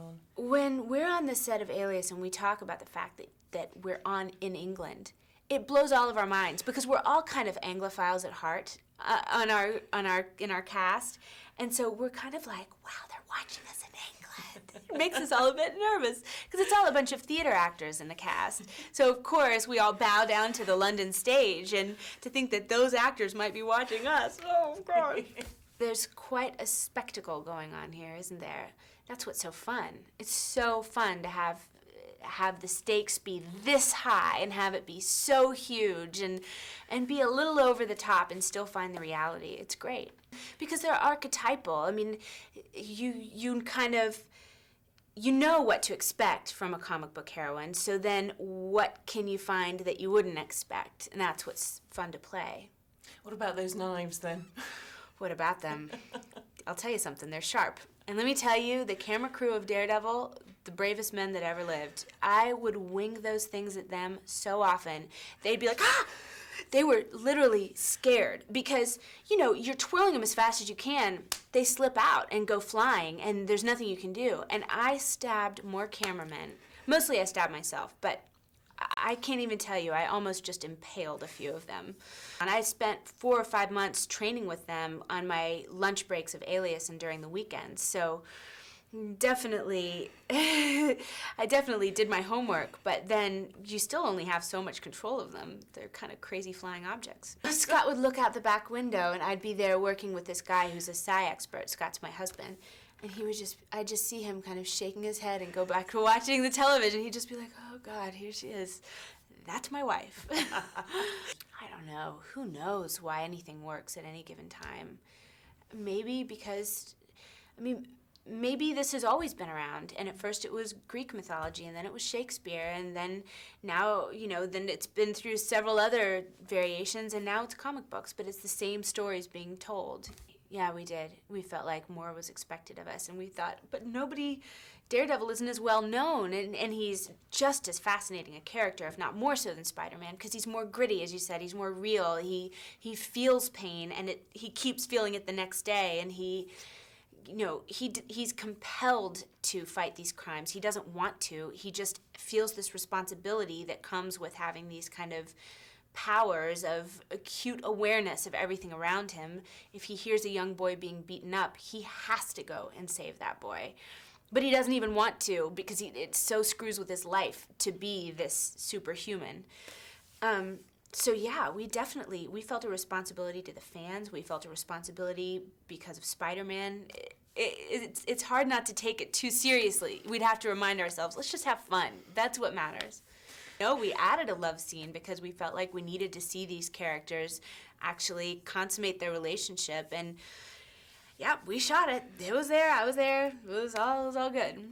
on? When we're on the set of Alias and we talk about the fact that we're in England, it blows all of our minds because we're all kind of Anglophiles at heart in our cast, and so we're kind of like, wow, they're watching us in England. It makes us all a bit nervous because it's all a bunch of theater actors in the cast. So of course we all bow down to the London stage, and to think that those actors might be watching us, oh gosh. There's quite a spectacle going on here, isn't there? That's what's so fun. It's so fun to have the stakes be this high and have it be so huge and be a little over the top and still find the reality. It's great. Because they're archetypal. I mean, you kind of, you know what to expect from a comic book heroine, so then what can you find that you wouldn't expect? And that's what's fun to play. What about those knives then? What about them? I'll tell you something, they're sharp. And let me tell you, the camera crew of Daredevil, the bravest men that ever lived, I would wing those things at them so often. They'd be like, ah! They were literally scared because, you know, you're twirling them as fast as you can. They slip out and go flying, and there's nothing you can do. And I stabbed more cameramen. Mostly I stabbed myself, but I can't even tell you, I almost just impaled a few of them. And I spent 4 or 5 months training with them on my lunch breaks of Alias and during the weekends. So definitely, I definitely did my homework, but then you still only have so much control of them. They're kind of crazy flying objects. Scott would look out the back window, and I'd be there working with this guy who's a psi expert. Scott's my husband. And he would I'd just see him kind of shaking his head and go back to watching the television. He'd just be like, oh God, here she is. That's my wife. I don't know. Who knows why anything works at any given time? Maybe because, maybe this has always been around, and at first it was Greek mythology, and then it was Shakespeare, and then now, then it's been through several other variations, and now it's comic books, but it's the same stories being told. Yeah, we did. We felt like more was expected of us, and we thought, but Daredevil isn't as well known, and he's just as fascinating a character, if not more so than Spider-Man, because he's more gritty, as you said. He's more real. He feels pain, and he keeps feeling it the next day, and he's compelled to fight these crimes. He doesn't want to. He just feels this responsibility that comes with having these kind of powers of acute awareness of everything around him. If he hears a young boy being beaten up, he has to go and save that boy. But he doesn't even want to because it so screws with his life to be this superhuman. So yeah, we felt a responsibility to the fans. We felt a responsibility because of Spider-Man. It's hard not to take it too seriously. We'd have to remind ourselves, let's just have fun. That's what matters. We added a love scene because we felt like we needed to see these characters actually consummate their relationship. And yeah, we shot it. It was there, I was there. It was all good.